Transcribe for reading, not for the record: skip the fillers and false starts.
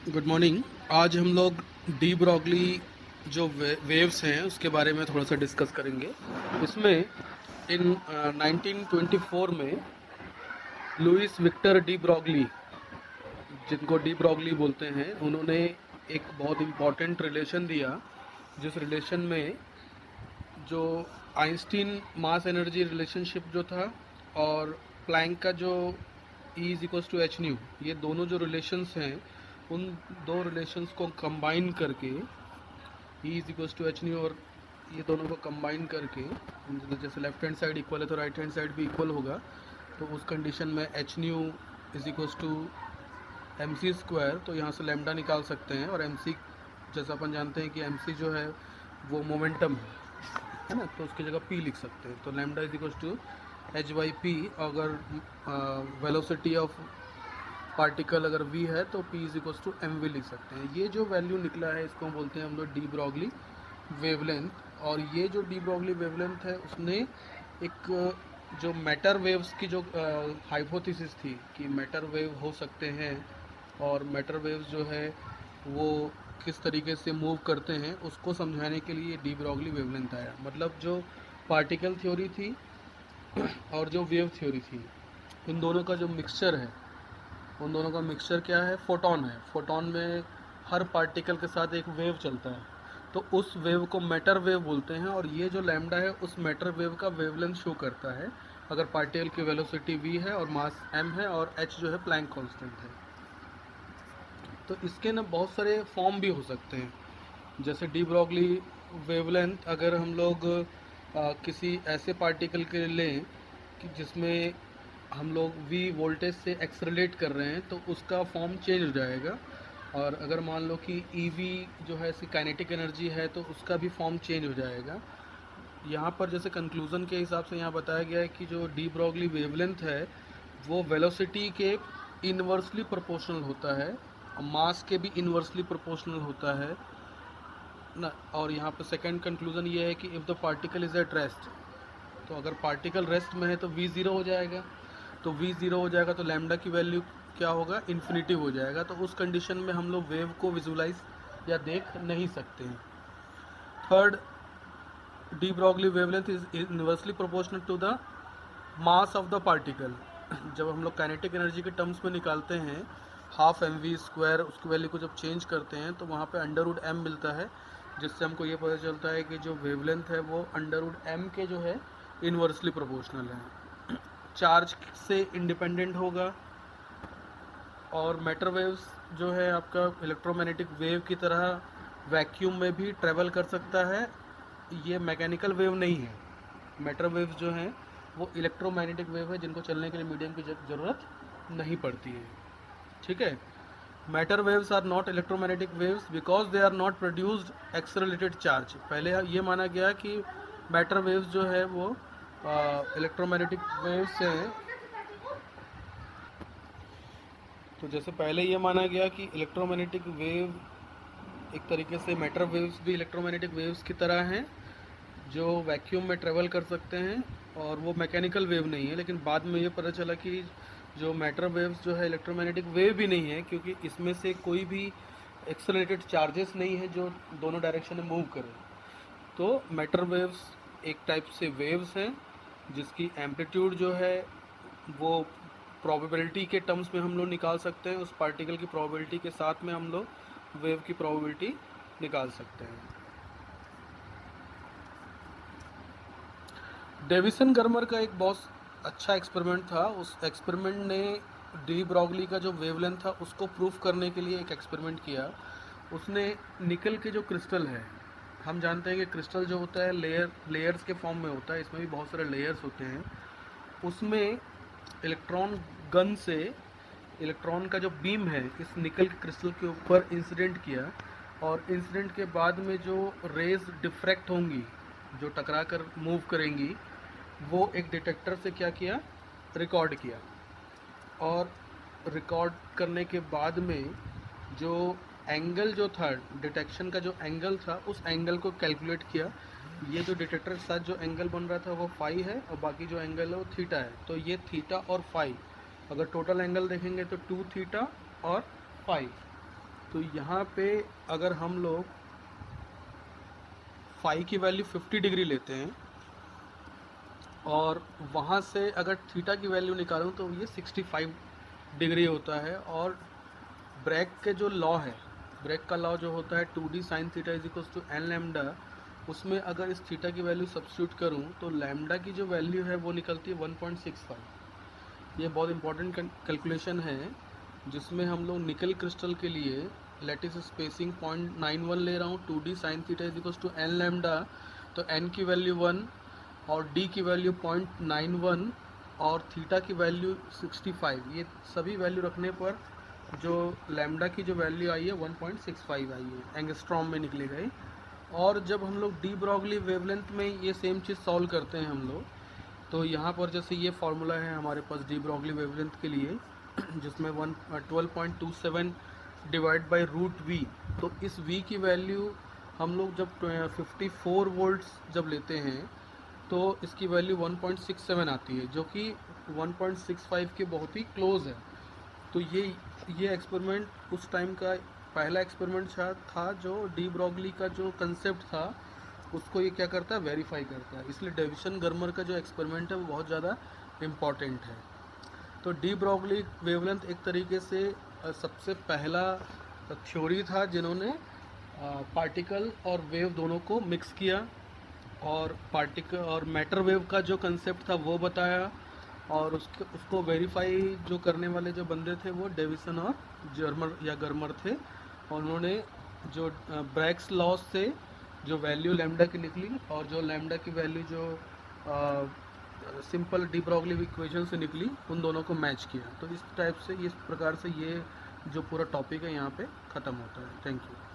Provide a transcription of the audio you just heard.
Good morning. आज हम लोग डी ब्रॉगली जो वेव्स हैं उसके बारे में थोड़ा सा डिस्कस करेंगे। इसमें इन 1924 में लुइस विक्टर डी ब्रॉगली, जिनको डी ब्रॉगली बोलते हैं, उन्होंने एक बहुत इम्पॉर्टेंट रिलेशन दिया, जिस रिलेशन में जो आइंस्टीन मास एनर्जी रिलेशनशिप जो था और प्लैंक का जो E is equals to H nu, ये दोनों जो रिलेशंस हैं उन दो रिलेशंस को कंबाइन करके E is equals to H nu, और ये दोनों को कंबाइन करके जैसे लेफ्ट हैंड साइड इक्वल है तो राइट हैंड साइड भी इक्वल होगा, तो उस कंडीशन में H nu is equals to M C square, तो यहाँ से लेमडा निकाल सकते हैं। और एम सी जैसा अपन जानते हैं कि एम सी जो है वो मोमेंटम है ना, तो उसकी जगह पी लिख सकते हैं। तो lambda is equals to H by P. अगर वेलोसिटी ऑफ पार्टिकल अगर v है तो p is equals to M V लिख सकते हैं। ये जो वैल्यू निकला है इसको हम बोलते हैं हम लोग डी ब्रॉगली वेवलेंथ। और ये जो डी ब्रॉगली वेवलेंथ है उसने एक जो मैटर वेव्स की जो हाइपोथेसिस थी कि मैटर वेव हो सकते हैं और मैटर वेव्स जो है वो किस तरीके से मूव करते हैं, उसको समझाने के लिए डी ब्रॉगली वेवलेंथ आया। मतलब जो पार्टिकल थ्योरी थी और जो वेव थ्योरी थी, इन दोनों का जो मिक्सचर है, उन दोनों का मिक्सचर क्या है, फोटोन है। फोटोन में हर पार्टिकल के साथ एक वेव चलता है, तो उस वेव को मैटर वेव बोलते हैं। और ये जो लैम्डा है उस मैटर वेव का वेवलेंथ शो करता है अगर पार्टिकल की वेलोसिटी v है और मास m है और h जो है प्लैंक कांस्टेंट है। तो इसके ना बहुत सारे फॉर्म भी हो सकते हैं। जैसे डी ब्रॉगली वेवलेंथ अगर हम लोग किसी ऐसे पार्टिकल के लें कि जिसमें हम लोग v वोल्टेज से एक्सरेलेट कर रहे हैं, तो उसका फॉर्म चेंज हो जाएगा। और अगर मान लो कि ev जो है इसकी काइनेटिक एनर्जी है तो उसका भी फॉर्म चेंज हो जाएगा। यहाँ पर जैसे कंक्लूज़न के हिसाब से यहाँ बताया गया है कि जो डी ब्रॉगली वेवलेंथ है वो वेलोसिटी के इन्वर्सली प्रोपोर्शनल होता है, मास के भी इन्वर्सली प्रोपोर्शनल होता है ना। और यहाँ पर सेकंड कंक्लूज़न ये है कि if the particle is at rest, तो अगर पार्टिकल रेस्ट में है तो v ज़ीरो हो जाएगा। तो v ज़ीरो हो जाएगा तो लैम्डा की वैल्यू क्या होगा, इन्फिनिटी हो जाएगा। तो उस कंडीशन में हम लोग वेव को विजुलाइज या देख नहीं सकते हैं। Third, de Broglie wavelength is inversely proportional to the mass of the particle. जब हम लोग काइनेटिक एनर्जी के टर्म्स में निकालते हैं हाफ एम वी स्क्वायर, उसकी वैल्यू को जब चेंज करते हैं तो वहाँ पे अंडर रूट एम मिलता है, जिससे हमको ये पता चलता है कि जो वेवलेंथ है वो अंडर रूट एम के जो है इन्वर्सली प्रोपोर्शनल है। चार्ज से इंडिपेंडेंट होगा। और मैटर वेव्स जो है आपका इलेक्ट्रोमैग्नेटिक वेव की तरह वैक्यूम में भी ट्रेवल कर सकता है। ये मैकेनिकल वेव नहीं है। मैटर वेव्स जो हैं वो इलेक्ट्रोमैग्नेटिक वेव है जिनको चलने के लिए मीडियम की ज़रूरत नहीं पड़ती है। ठीक है। Matter waves are not electromagnetic waves because they are not produced accelerated charge. पहले ये माना गया कि मैटर वेव्स जो है वो इलेक्ट्रोमैग्नेटिक वेव्स हैं। तो जैसे पहले ये माना गया कि इलेक्ट्रोमैग्नेटिक वेव एक तरीके से मैटर वेव्स भी इलेक्ट्रोमैग्नेटिक वेव्स की तरह हैं जो वैक्यूम में ट्रेवल कर सकते हैं और वो मैकेनिकल वेव नहीं है। लेकिन बाद में ये पता चला कि जो मैटर वेव्स जो है इलेक्ट्रोमैग्नेटिक वेव भी नहीं है, क्योंकि इसमें से कोई भी एक्सेलरेटेड चार्जेस नहीं है जो दोनों डायरेक्शन में मूव करें। तो मैटर वेव्स एक टाइप से वेव्स हैं जिसकी एम्पलीट्यूड जो है वो प्रोबेबिलिटी के टर्म्स में हम लोग निकाल सकते हैं। उस पार्टिकल की प्रोबेबिलिटी के साथ में हम लोग वेव की प्रोबेबिलिटी निकाल सकते हैं। डेविसन गर्मर का एक बहुत अच्छा एक्सपेरिमेंट था। उस एक्सपेरिमेंट ने डी ब्रॉगली का जो वेवलेंथ था उसको प्रूफ करने के लिए एक एक्सपेरिमेंट किया। उसने निकल के जो क्रिस्टल है, हम जानते हैं कि क्रिस्टल जो होता है लेयर्स के फॉर्म में होता है, इसमें भी बहुत सारे लेयर्स होते हैं। उसमें इलेक्ट्रॉन गन से इलेक्ट्रॉन का जो बीम है इस निकल के क्रिस्टल के ऊपर इंसिडेंट किया, और इंसिडेंट के बाद में जो रेज डिफ्रैक्ट होंगी, जो टकरा कर मूव करेंगी, वो एक डिटेक्टर से क्या किया, रिकॉर्ड किया। और रिकॉर्ड करने के बाद में जो एंगल जो था, डिटेक्शन का जो एंगल था, उस एंगल को कैलकुलेट किया। ये जो डिटेक्टर के साथ जो एंगल बन रहा था वो फाई है और बाकी जो एंगल है वो थीटा है। तो ये थीटा और फाई, अगर टोटल एंगल देखेंगे तो 2 थीटा और फाई। तो यहाँ पे अगर हम लोग फाई की वैल्यू 50 डिग्री लेते हैं और वहाँ से अगर थीटा की वैल्यू निकालूँ तो ये 65 डिग्री होता है। और ब्रैग के जो लॉ है, ब्रैग का लॉ जो होता है 2d sine theta is equals to N lambda, उसमें अगर इस थीटा की वैल्यू सब्स्टिट्यूट करूँ तो लैम्डा की जो वैल्यू है वो निकलती है 1.65। ये बहुत इंपॉर्टेंट कैलकुलेशन है जिसमें हम लोग निकल क्रिस्टल के लिए लैटिस स्पेसिंग 0.91 ले रहा हूँ, 2d sine theta is equals to N lambda, तो n की वैल्यू 1 और d की वैल्यू 0.91 और थीटा की वैल्यू 65। ये सभी वैल्यू रखने पर जो लैम्डा की जो वैल्यू आई है 1.65 आई है, एंगस्ट्रॉम में निकली गई। और जब हम लोग डी ब्रॉगली वेवलेंथ में ये सेम चीज़ सॉल्व करते हैं हम लोग, तो यहाँ पर जैसे ये फार्मूला है हमारे पास डी ब्रॉगली वेवलेंथ के लिए जिसमें 12.27 डिवाइड बाई रूट वी, तो इस v की वैल्यू हम लोग जब 54 वोल्ट्स जब लेते हैं तो इसकी वैल्यू 1.67 आती है, जो कि 1.65 के बहुत ही क्लोज है। तो ये एक्सपेरिमेंट उस टाइम का पहला एक्सपेरिमेंट था जो डी ब्रॉगली का जो कंसेप्ट था उसको ये क्या करता है, वेरीफाई करता है। इसलिए डेविसन गर्मर का जो एक्सपेरिमेंट है वो बहुत ज़्यादा इम्पॉर्टेंट है। तो डी ब्रॉगली वेवलेंथ एक तरीके से सबसे पहला थ्योरी था जिन्होंने पार्टिकल और वेव दोनों को मिक्स किया और पार्टिकल और मैटर वेव का जो कंसेप्ट था वो बताया। और उसको वेरीफाई जो करने वाले जो बंदे थे वो डेविसन और जर्मर या गर्मर थे। और उन्होंने जो ब्रैग्स लॉ से जो वैल्यू लैम्डा की निकली और जो लैम्डा की वैल्यू जो सिंपल डी ब्रॉगली इक्वेशन से निकली, उन दोनों को मैच किया। तो इस टाइप से इस प्रकार से ये जो पूरा टॉपिक है यहाँ पे ख़त्म होता है। Thank you.